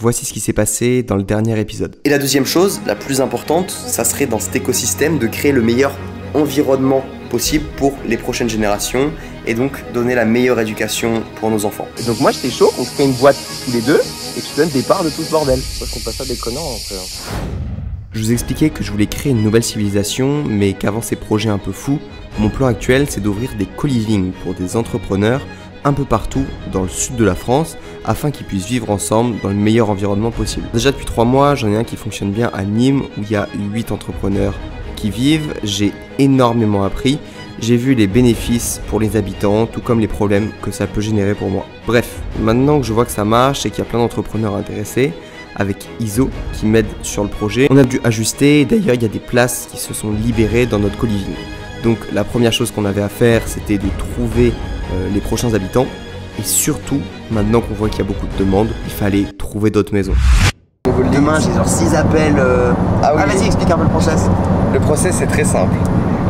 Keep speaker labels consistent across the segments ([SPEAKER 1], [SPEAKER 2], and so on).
[SPEAKER 1] Voici ce qui s'est passé dans le dernier épisode.
[SPEAKER 2] Et la deuxième chose, la plus importante, ça serait dans cet écosystème de créer le meilleur environnement possible pour les prochaines générations et donc donner la meilleure éducation pour nos enfants. Et donc moi j'étais chaud, on se fait une boîte tous les deux et tu donnes des parts de tout ce bordel. Parce qu'on passe ça déconnant un peu.
[SPEAKER 1] Je vous expliquais que je voulais créer une nouvelle civilisation, mais qu'avant ces projets un peu fous, mon plan actuel c'est d'ouvrir des co-living pour des entrepreneurs un peu partout dans le sud de la France afin qu'ils puissent vivre ensemble dans le meilleur environnement possible. Déjà depuis 3 mois, j'en ai un qui fonctionne bien à Nîmes où il y a 8 entrepreneurs qui vivent. J'ai énormément appris, j'ai vu les bénéfices pour les habitants tout comme les problèmes que ça peut générer pour moi. Bref, maintenant que je vois que ça marche et qu'il y a plein d'entrepreneurs intéressés, avec ISO qui m'aide sur le projet, on a dû ajuster. D'ailleurs il y a des places qui se sont libérées dans notre co-living. Donc la première chose qu'on avait à faire c'était de trouver les prochains habitants et surtout, maintenant qu'on voit qu'il y a beaucoup de demandes, il fallait trouver d'autres maisons.
[SPEAKER 2] Demain j'ai genre 6 appels. Ah vas-y explique un peu le process.
[SPEAKER 3] Le process c'est très simple.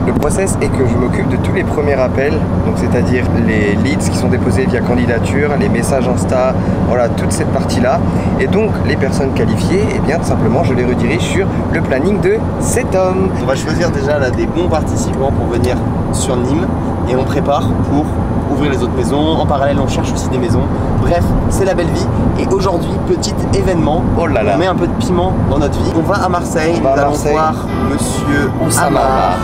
[SPEAKER 3] Le process est que je m'occupe de tous les premiers appels, donc c'est-à-dire les leads qui sont déposés via candidature, les messages Insta, voilà toute cette partie-là. Et donc les personnes qualifiées, eh bien tout simplement je les redirige sur le planning de cet homme.
[SPEAKER 2] On va choisir déjà là des bons participants pour venir sur Nîmes et on prépare pour ouvrir les autres maisons. En parallèle on cherche aussi des maisons. Bref, c'est la belle vie. Et aujourd'hui, petit événement,
[SPEAKER 3] oh là là,
[SPEAKER 2] on met un peu de piment dans notre vie. On va à Marseille, nous allons voir Monsieur Oussama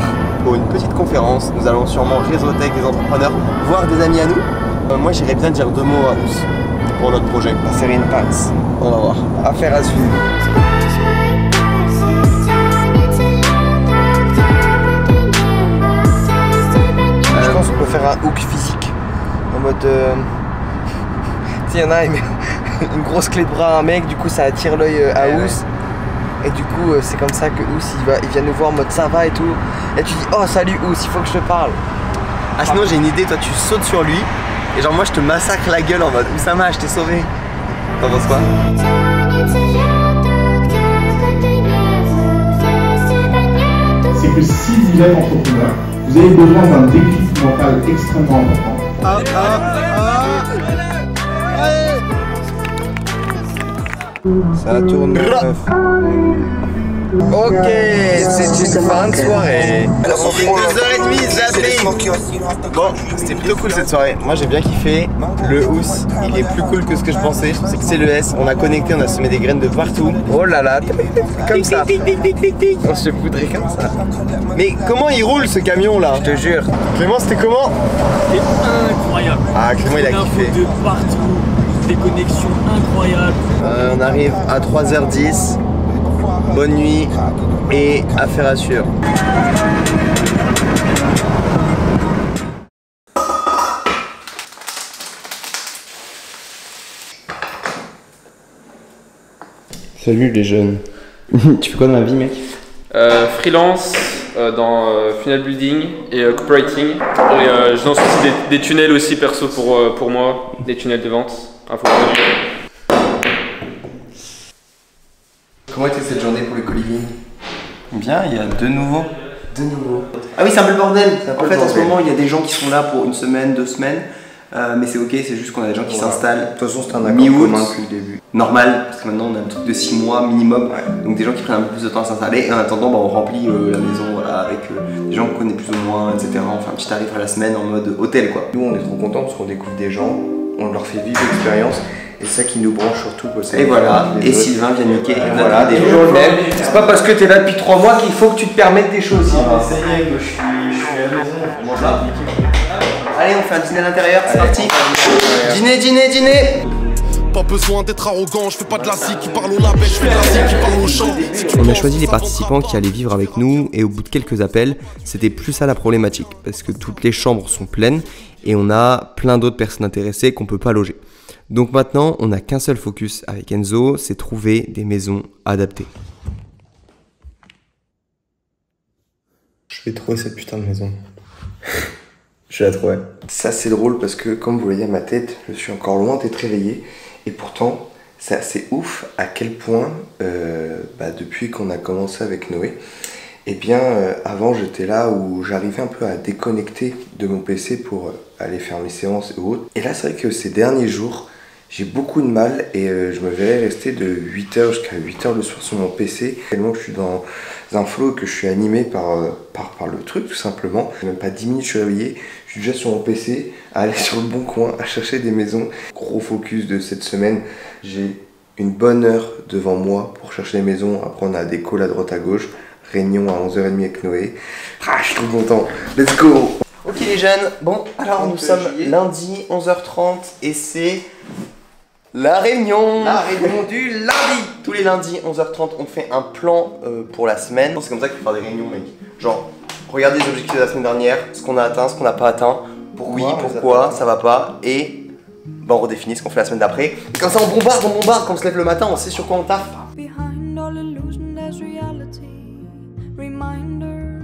[SPEAKER 2] pour une petite conférence. Nous allons sûrement réseauter avec des entrepreneurs, voir des amis à nous. Moi j'irais bien dire 2 mots à Ous pour notre projet.
[SPEAKER 3] La série Pax.
[SPEAKER 2] On va voir.
[SPEAKER 3] Affaire à suivre. Je pense qu'on peut faire un hook physique. En mode... Tu sais, il y en a, il met une grosse clé de bras à un mec, du coup ça attire l'œil à Ous. Et du coup c'est comme ça que Ous il vient nous voir en mode ça va et tout. Et tu dis oh salut Ous, il faut que je te parle.
[SPEAKER 2] Ah sinon j'ai une idée, toi tu sautes sur lui et genre moi je te massacre la gueule en mode Oussama je t'ai sauvé. T'en penses quoi?
[SPEAKER 4] C'est que si vous êtes entrepreneur, vous avez besoin d'un déclic mental extrêmement important.
[SPEAKER 3] Ça tourne.
[SPEAKER 2] Ok, c'est une fin de soirée. Alors on fait 2h30 zapping. Bon, c'était plutôt cool cette soirée. Moi j'ai bien kiffé. Le Ous, il est plus cool que ce que je pensais. Je pensais que c'est le S. On a connecté, on a semé des graines de partout. Oh là là, comme ça. On se foudrait comme ça. Mais comment il roule ce camion là? Je te jure. Clément, c'était comment?
[SPEAKER 5] C'était incroyable.
[SPEAKER 2] Ah, Clément il a kiffé.
[SPEAKER 5] De partout, des connexions incroyables.
[SPEAKER 2] On arrive à 3h10. Bonne nuit et affaire à suivre.
[SPEAKER 3] Salut les jeunes. Tu fais quoi dans la vie mec?
[SPEAKER 6] Freelance dans Funnel Building et Copywriting. Et je lance aussi des tunnels aussi perso pour moi, des tunnels de vente.
[SPEAKER 2] Comment était cette journée pour le co-living? Bien, il y a 2 nouveaux. 2 nouveaux. Ah oui, c'est un peu le bordel. En fait, en ce moment, il y a des gens qui sont là pour 1 semaine, 2 semaines. Mais c'est ok, c'est juste qu'on a des gens qui s'installent.
[SPEAKER 3] De toute façon, c'est un accord commun depuis le début.
[SPEAKER 2] Normal, parce que maintenant on a un truc de 6 mois minimum. Donc des gens qui prennent un peu plus de temps à s'installer. Et en attendant, on remplit la maison voilà, avec des gens qu'on connaît plus ou moins, etc. Enfin, un petit tarif à la semaine en mode hôtel quoi.
[SPEAKER 3] Nous, on est trop contents parce qu'on découvre des gens, on leur fait vivre l'expérience. Et c'est ça qui nous branche surtout. Quoi.
[SPEAKER 2] Et voilà, et Sylvain vient niquer. Et
[SPEAKER 3] voilà,
[SPEAKER 2] des
[SPEAKER 3] toujours le même. C'est pas parce que t'es là depuis 3 mois qu'il faut que tu te permettes des choses.
[SPEAKER 2] Ça y est, je suis à la maison. Allez, on fait un dîner à l'intérieur, c'est parti. Dîner.
[SPEAKER 7] Pas besoin d'être arrogant, je fais pas de la zik qui parle au label, je fais de la zik qui parle au chant.
[SPEAKER 1] On a choisi les participants qui allaient vivre avec nous et au bout de quelques appels, c'était plus ça la problématique parce que toutes les chambres sont pleines et on a plein d'autres personnes intéressées qu'on peut pas loger. Donc maintenant, on n'a qu'un seul focus avec Enzo, c'est trouver des maisons adaptées.
[SPEAKER 3] Je vais trouver cette putain de maison. Je vais la trouver. Ça c'est drôle parce que comme vous voyez à ma tête, je suis encore loin d'être réveillé. Et pourtant, c'est assez ouf à quel point, depuis qu'on a commencé avec Noé, eh bien avant j'étais là où j'arrivais un peu à déconnecter de mon PC pour aller faire mes séances et autres. Et là c'est vrai que ces derniers jours, J'ai beaucoup de mal et je me verrais rester de 8h jusqu'à 8h le soir sur mon PC. Tellement que je suis dans un flow, que je suis animé par le truc tout simplement. Même pas 10 minutes je suis réveillé, je suis déjà sur mon PC à aller sur le bon coin, à chercher des maisons. Gros focus de cette semaine, j'ai une bonne heure devant moi pour chercher les maisons. Après on a des calls à droite à gauche, réunion à 11h30 avec Noé. Ah, je suis trop content, let's go!
[SPEAKER 1] Ok les jeunes, bon alors nous sommes lundi 11h30 et c'est la réunion du lundi. Tous les lundis 11h30 on fait un plan pour la semaine. C'est comme ça qu'il faut faire des réunions mec. Genre regardez les objectifs de la semaine dernière, ce qu'on a atteint, ce qu'on n'a pas atteint, pourquoi ça va pas et bah, on redéfinit ce qu'on fait la semaine d'après. Comme ça on bombarde, quand on se lève le matin on sait sur quoi on taffe.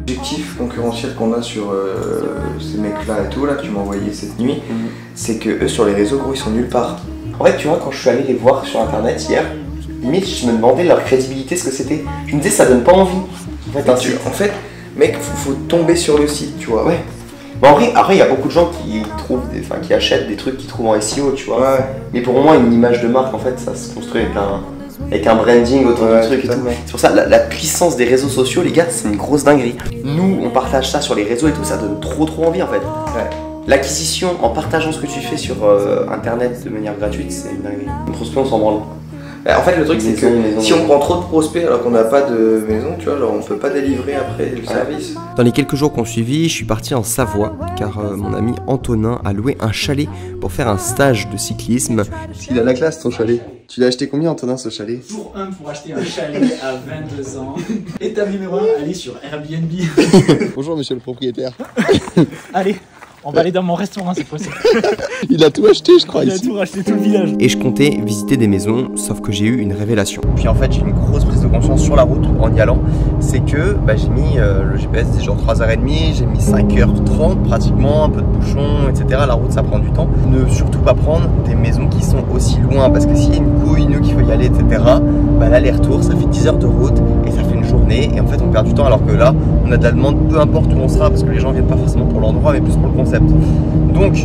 [SPEAKER 3] L'objectif concurrentiel qu'on a sur ces mecs-là et tout, là, que tu m'as envoyé cette nuit, c'est que eux sur les réseaux, gros, ils sont nulle part.
[SPEAKER 1] En fait, tu vois, quand je suis allé les voir sur internet hier, limite, je me demandais leur crédibilité, ce que c'était. Je me disais, ça donne pas envie.
[SPEAKER 3] En fait, mec, faut tomber sur le site, tu vois.
[SPEAKER 1] Ouais. Bon, en vrai, après, il y a beaucoup de gens qui achètent des trucs qu'ils trouvent en SEO, tu vois. Ouais. Mais pour moi, une image de marque, en fait, ça se construit avec un branding autour du truc et tout. C'est pour ça, la puissance des réseaux sociaux, les gars, c'est une grosse dinguerie. Nous, on partage ça sur les réseaux et tout, ça donne trop envie en fait. Ouais. L'acquisition en partageant ce que tu fais sur internet de manière gratuite, c'est une dinguerie. Les prospects, on s'en branle.
[SPEAKER 3] En fait, le truc, c'est que si on prend trop de prospects alors qu'on n'a pas de maison, tu vois, genre on peut pas délivrer après le service.
[SPEAKER 1] Dans les quelques jours qu'on suivit, je suis parti en Savoie car mon ami Antonin a loué un chalet pour faire un stage de cyclisme.
[SPEAKER 3] Il a la classe ton chalet. Tu l'as acheté combien Antonin ce chalet?
[SPEAKER 5] Jour 1 pour acheter un chalet à 22 ans. Étape numéro 1, aller sur Airbnb.
[SPEAKER 3] Bonjour monsieur le propriétaire.
[SPEAKER 5] Allez, on va aller dans mon restaurant cette fois-ci.
[SPEAKER 3] Il a tout acheté je crois ici.
[SPEAKER 5] Il a tout racheté, tout le village.
[SPEAKER 1] Et je comptais visiter des maisons, sauf que j'ai eu une révélation.
[SPEAKER 2] Puis en fait j'ai une grosse prise de conscience sur la route en y allant. C'est que j'ai mis le GPS c'est genre 3h30, j'ai mis 5h30 pratiquement, un peu de bouchon, etc. La route ça prend du temps. Ne surtout pas prendre des maisons qui sont aussi loin parce que s'il y a une couille, qu'il faut y aller, etc. L'aller-retour ça fait 10 heures de route et ça fait une journée et en fait on perd du temps alors que là on a de la demande peu importe où on sera parce que les gens viennent pas forcément pour l'endroit mais plus pour le concept. Donc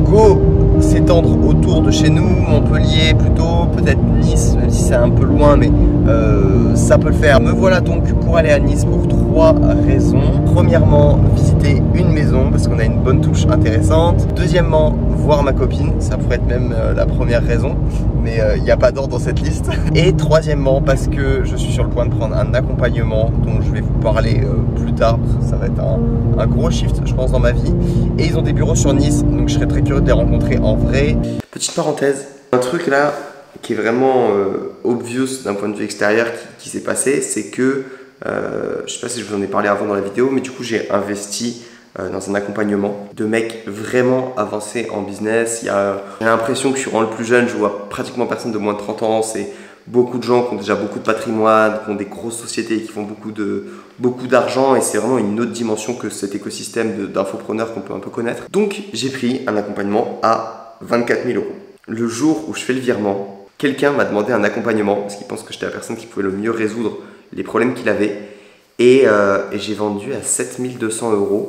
[SPEAKER 2] go s'étendre autour de chez nous, Montpellier plutôt, peut-être Nice, même si c'est un peu loin, mais ça peut le faire. Me voilà donc pour aller à Nice pour 3 raisons. Premièrement, visiter une maison parce qu'on a une bonne touche intéressante. Deuxièmement, voir ma copine, ça pourrait être même la première raison, mais il n'y a pas d'ordre dans cette liste. Et troisièmement, parce que je suis sur le point de prendre un accompagnement dont je vais vous parler plus tard, ça va être un gros shift je pense dans ma vie. Et ils ont des bureaux sur Nice, donc je serais très curieux de les rencontrer en vrai.
[SPEAKER 3] Petite parenthèse, un truc là qui est vraiment obvious d'un point de vue extérieur qui s'est passé, c'est que, je sais pas si je vous en ai parlé avant dans la vidéo, mais du coup j'ai investi dans un accompagnement de mecs vraiment avancés en business. J'ai l'impression que je suis vraiment le plus jeune, je vois pratiquement personne de moins de 30 ans, c'est beaucoup de gens qui ont déjà beaucoup de patrimoine, qui ont des grosses sociétés, qui font beaucoup d'argent et c'est vraiment une autre dimension que cet écosystème d'infopreneurs qu'on peut un peu connaître. Donc j'ai pris un accompagnement à 24 000 €. Le jour où je fais le virement, quelqu'un m'a demandé un accompagnement parce qu'il pense que j'étais la personne qui pouvait le mieux résoudre les problèmes qu'il avait et j'ai vendu à 7 200 €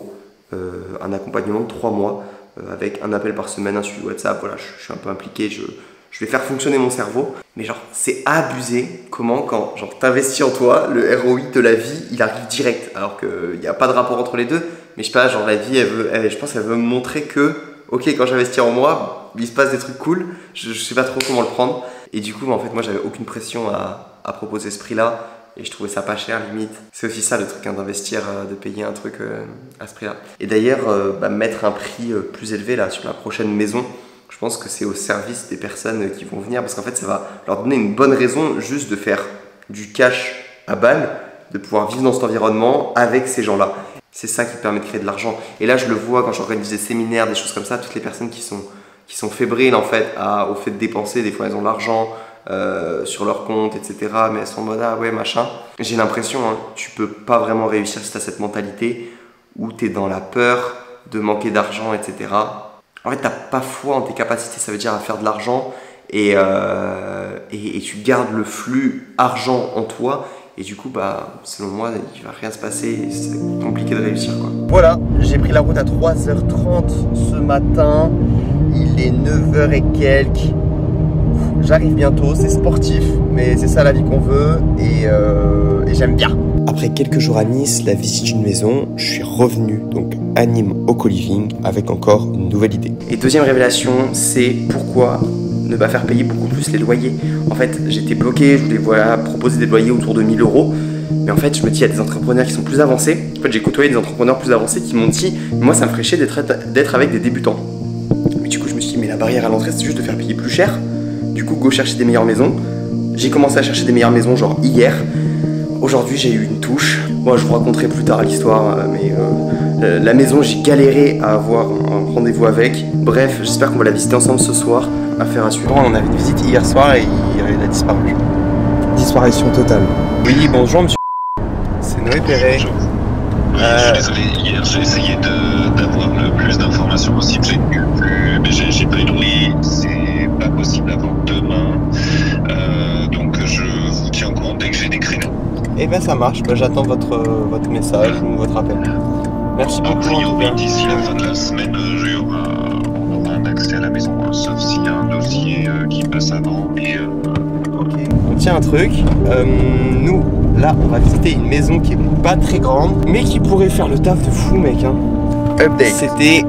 [SPEAKER 3] un accompagnement de 3 mois avec un appel par semaine, un suivi WhatsApp. Voilà, je suis un peu impliqué, je vais faire fonctionner mon cerveau, mais genre c'est abusé comment quand genre t'investis en toi, le ROI de la vie il arrive direct alors qu'il n'y a pas de rapport entre les deux, mais je sais pas, genre la vie je pense qu'elle veut me montrer que ok quand j'investis en moi, il se passe des trucs cool, je sais pas trop comment le prendre et du coup en fait moi j'avais aucune pression à proposer ce prix là et je trouvais ça pas cher limite. C'est aussi ça le truc hein, d'investir, de payer un truc à ce prix là. Et d'ailleurs mettre un prix plus élevé là sur la prochaine maison, je pense que c'est au service des personnes qui vont venir parce qu'en fait ça va leur donner une bonne raison juste de faire du cash à balle, de pouvoir vivre dans cet environnement avec ces gens-là. C'est ça qui permet de créer de l'argent. Et là je le vois quand j'organise des séminaires, des choses comme ça, toutes les personnes qui sont fébriles en fait au fait de dépenser, des fois elles ont de l'argent sur leur compte, etc. Mais elles sont en mode ah ouais machin. J'ai l'impression hein, tu peux pas vraiment réussir si tu as cette mentalité où tu es dans la peur de manquer d'argent, etc. En fait, t'as pas foi en tes capacités, ça veut dire à faire de l'argent et tu gardes le flux argent en toi et du coup, selon moi, il va rien se passer, c'est compliqué de réussir quoi.
[SPEAKER 2] Voilà, j'ai pris la route à 3h30 ce matin, il est 9h et quelques. j'arrive bientôt, c'est sportif, mais c'est ça la vie qu'on veut et j'aime bien.
[SPEAKER 1] Après quelques jours à Nice, la visite d'une maison, je suis revenu donc à Nîmes au co-living avec encore une nouvelle idée.
[SPEAKER 2] Et deuxième révélation, c'est pourquoi ne pas faire payer beaucoup plus les loyers. En fait, j'étais bloqué, je voulais proposer des loyers autour de 1000 €. Mais en fait, je me dis, il y a des entrepreneurs qui sont plus avancés. En fait, j'ai côtoyé des entrepreneurs plus avancés qui m'ont dit, moi, ça me ferait chier d'être avec des débutants. Mais du coup, je me suis dit, mais la barrière à l'entrée, c'est juste de faire payer plus cher. Du coup, go chercher des meilleures maisons. J'ai commencé à chercher des meilleures maisons, genre hier. Aujourd'hui, j'ai eu une touche. Moi, je vous raconterai plus tard l'histoire, mais la maison, j'ai galéré à avoir un rendez-vous avec. Bref, j'espère qu'on va la visiter ensemble ce soir. Affaire à suivre. On avait une visite hier soir et il a disparu.
[SPEAKER 3] Disparition totale.
[SPEAKER 2] Oui, bonjour monsieur. C'est Noé Perret.
[SPEAKER 8] Oui, je suis désolé, hier j'ai essayé d'avoir le plus d'informations possible, mais j'ai pas eu de oui, c'est pas possible avant demain, donc je vous tiens au courant dès que j'ai des créneaux.
[SPEAKER 2] Eh ben ça marche, j'attends votre message ou votre appel. Merci beaucoup.
[SPEAKER 8] A priori, d'ici la fin de la semaine, on aura un accès à la maison, sauf s'il y a un dossier qui passe avant, mais
[SPEAKER 2] ok. On tient un truc, nous, là, on va visiter une maison qui est pas très grande, mais qui pourrait faire le taf de fou, mec. Hein. Update. C'était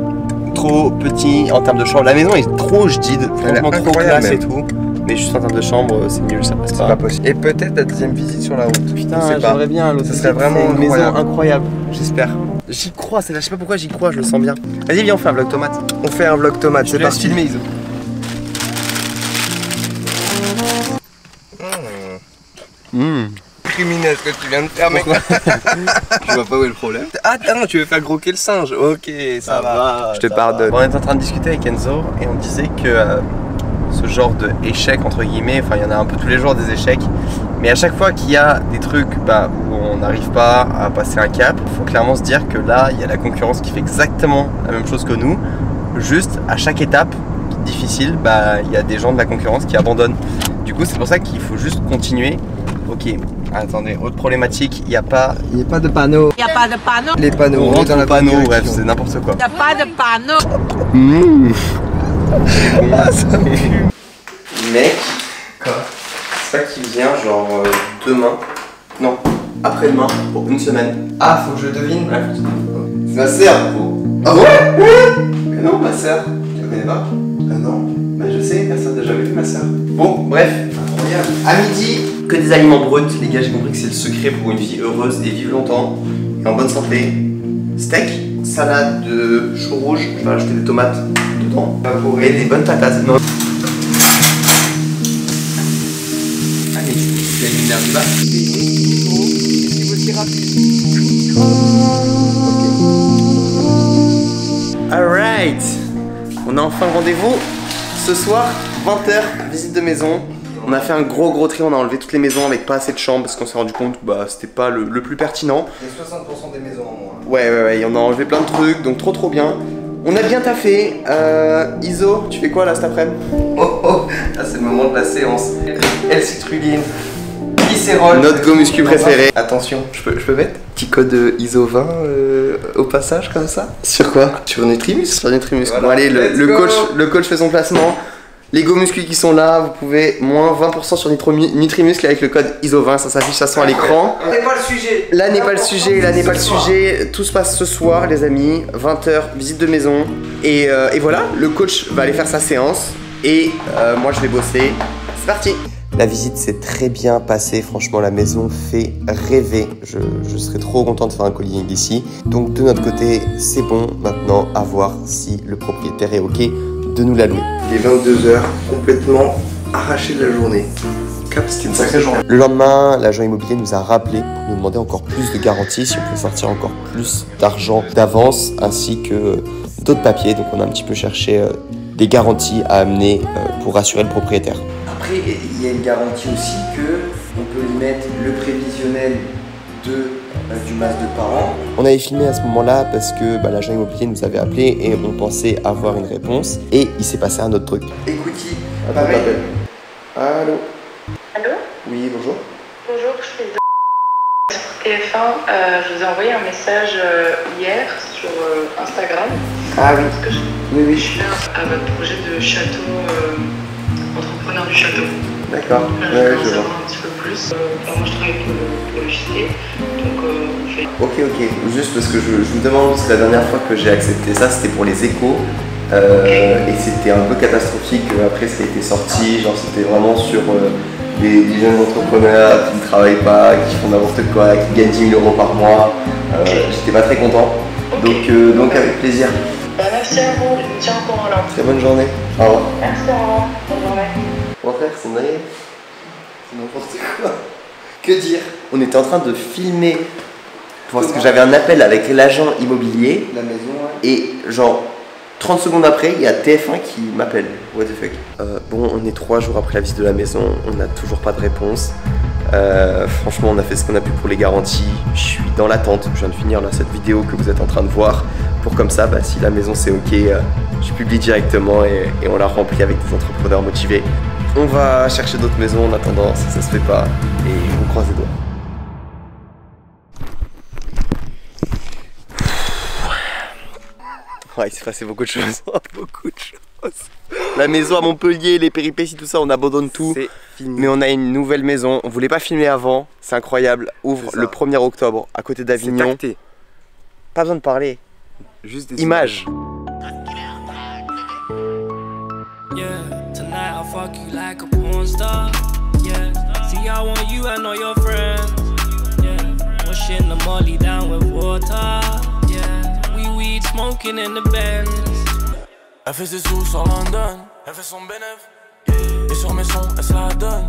[SPEAKER 2] trop petit en termes de chambre. La maison est trop jdide, franchement trop classe et tout. Mais juste en termes de chambre, c'est nul, ça passe pas.
[SPEAKER 3] C'est pas possible. Et peut-être la deuxième visite sur la route.
[SPEAKER 2] Putain, j'aimerais bien.
[SPEAKER 3] Ça serait vraiment
[SPEAKER 2] une maison incroyable, j'espère. J'y crois, je sais pas pourquoi j'y crois, je le sens bien. Vas-y, viens, on fait un vlog tomate.
[SPEAKER 3] On fait un vlog tomate, c'est parti.
[SPEAKER 2] Filmer, Iso.
[SPEAKER 3] Criminel ce que tu viens de faire, mec.
[SPEAKER 2] Je vois pas où est le problème.
[SPEAKER 3] Ah non, tu veux faire croquer le singe. Ok, ça va.
[SPEAKER 2] Je te pardonne. On est en train de discuter avec Enzo et on disait que ce genre d'échec entre guillemets, enfin il y en a un peu tous les jours des échecs, mais à chaque fois qu'il y a des trucs où on n'arrive pas à passer un cap, il faut clairement se dire que là il y a la concurrence qui fait exactement la même chose que nous, juste à chaque étape difficile, il y a des gens de la concurrence qui abandonnent. Du coup c'est pour ça qu'il faut juste continuer. Ok, attendez, autre problématique, il n'y a pas
[SPEAKER 3] de panneau.
[SPEAKER 9] Il n'y a pas de panneau.
[SPEAKER 3] Les panneaux,
[SPEAKER 2] on
[SPEAKER 3] rentre dans la
[SPEAKER 2] panneau,
[SPEAKER 3] bonne
[SPEAKER 2] bref,
[SPEAKER 3] direction.
[SPEAKER 2] c'est n'importe quoi.
[SPEAKER 9] Il n'y a pas de panneau.
[SPEAKER 3] Ah, ça me fume.
[SPEAKER 2] Mec, quoi? C'est ça qui vient genre demain, non, après-demain, pour une semaine.
[SPEAKER 3] Ah, faut que je devine.
[SPEAKER 2] Ouais, c'est ma sœur, gros. Ah ouais? Mais non, ma sœur, tu la connais pas? Ah non, bah je sais, personne n'a jamais vu ma sœur. Bon, bref, incroyable. À midi, que des aliments bruts, les gars, j'ai compris que c'est le secret pour une vie heureuse et vivre longtemps et en bonne santé. Steak, salade de chou rouge, je vais rajouter des tomates dedans, et des bonnes patates. Non. Allez, tu as une merde là. C'est aussi rapide. Alright, on a enfin rendez-vous ce soir, 20h, visite de maison. On a fait un gros tri, on a enlevé toutes les maisons avec pas assez de chambres parce qu'on s'est rendu compte que c'était pas le plus pertinent.
[SPEAKER 3] Il y a 60% des maisons en moins.
[SPEAKER 2] Ouais, on a enlevé plein de trucs, donc trop bien. On a bien taffé. Iso, tu fais quoi là cet après-midi?
[SPEAKER 3] Oh, là c'est le moment de la séance. L-citrulline, glycérol.
[SPEAKER 2] Notre go muscu préféré.
[SPEAKER 3] Attention, je peux mettre petit code ISO 20 au passage comme ça?
[SPEAKER 2] Sur quoi? Sur Nutrimus. Sur Nutrimus. Voilà. Bon allez, le coach fait son placement. Les go muscu qui sont là, vous pouvez moins 20% sur Nutrimuscle avec le code ISO20, ça s'affiche, ça sent à l'écran.
[SPEAKER 3] Là n'est pas le sujet.
[SPEAKER 2] Là n'est pas le sujet, tout se passe ce soir les amis, 20h, visite de maison. Et voilà, le coach va aller faire sa séance et moi je vais bosser. C'est parti. La visite s'est très bien passée, franchement la maison fait rêver. Je serais trop content de faire un co-living ici. Donc de notre côté, c'est bon, maintenant à voir si le propriétaire est ok de nous la louer.
[SPEAKER 3] Il est 22h, complètement arraché de la journée. C'était une sacrée journée.
[SPEAKER 1] Le lendemain, l'agent immobilier nous a rappelé pour nous demander encore plus de garanties, si on peut sortir encore plus d'argent d'avance, ainsi que d'autres papiers. Donc on a un petit peu cherché des garanties à amener pour rassurer le propriétaire.
[SPEAKER 2] Après, il y a une garantie aussi que on peut y mettre le prévisionnel du masse de parents.
[SPEAKER 1] On avait filmé à ce moment-là parce que l'agent immobilier nous avait appelé et on pensait avoir une réponse et il s'est passé un autre truc.
[SPEAKER 2] Écoutez,
[SPEAKER 1] pareil.
[SPEAKER 2] Allô?
[SPEAKER 10] Allô?
[SPEAKER 2] Oui, bonjour.
[SPEAKER 10] Bonjour, je suis TF1. Je vous ai envoyé un message hier sur Instagram.
[SPEAKER 2] Ah oui.
[SPEAKER 10] Parce que
[SPEAKER 2] oui.
[SPEAKER 10] Je suis à votre projet de château entrepreneur. entrepreneur du château.
[SPEAKER 3] D'accord,
[SPEAKER 10] Ouais, je vois. Un petit peu plus. Moi je travaille pour le JT, donc on fait...
[SPEAKER 3] Ok, juste parce que je me demande, parce que la dernière fois que j'ai accepté ça, c'était pour les échos. Et c'était un peu catastrophique après ça a été sorti, genre c'était vraiment sur des jeunes entrepreneurs qui ne travaillent pas, qui font n'importe quoi, qui gagnent 10 000 € par mois. J'étais pas très content, donc avec plaisir.
[SPEAKER 10] Merci à vous, je vous tiens au courant là.
[SPEAKER 3] Très bonne journée, au revoir.
[SPEAKER 10] Merci, au revoir, bonne journée.
[SPEAKER 3] Bon frère, c'est n'importe quoi. Que dire? On était en train de filmer parce que j'avais un appel avec l'agent immobilier. La maison, ouais. Et genre 30 secondes après, il y a TF1 qui m'appelle. What the fuck. Bon, on est 3 jours après la visite de la maison, on n'a toujours pas de réponse. Franchement, on a fait ce qu'on a pu pour les garanties. Je suis dans l'attente. Je viens de finir là cette vidéo que vous êtes en train de voir. Pour comme ça, bah, si la maison c'est ok, je publie directement et on la remplit avec des entrepreneurs motivés. On va chercher d'autres maisons en attendant si ça se fait pas et on croise les doigts. Ouais, il s'est passé beaucoup de choses. Beaucoup de choses. La maison à Montpellier, les péripéties, tout ça, on abandonne tout. Mais on a une nouvelle maison. On voulait pas filmer avant. C'est incroyable. Ouvre le 1er octobre à côté d'Avignon. Pas besoin de parler. Juste des images.
[SPEAKER 11] Yeah, tonight I'll fuck you like a porn star. Yeah, see I want you and all your friends. Yeah, washing the molly down with water. Yeah, we weed smoking in the Benz. Elle fait ses sous sur London, elle fait son bénéf. Et sur mes sons, elle se la donne.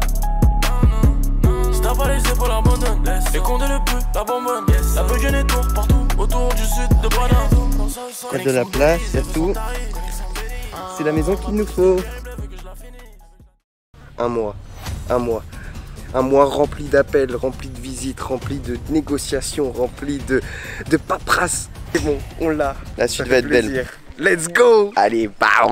[SPEAKER 11] Si t'as pas les épaules, abandonne. Et comptez le peu, la bonbonne. La peu gêner tour partout, autour du sud de Paname.
[SPEAKER 3] Il y a de la place, il y a tout. C'est la maison qu'il nous faut. Un mois rempli d'appels, rempli de visites, rempli de négociations, rempli de paperasse. C'est bon, on l'a. La suite va être belle. Let's go. Allez, bam.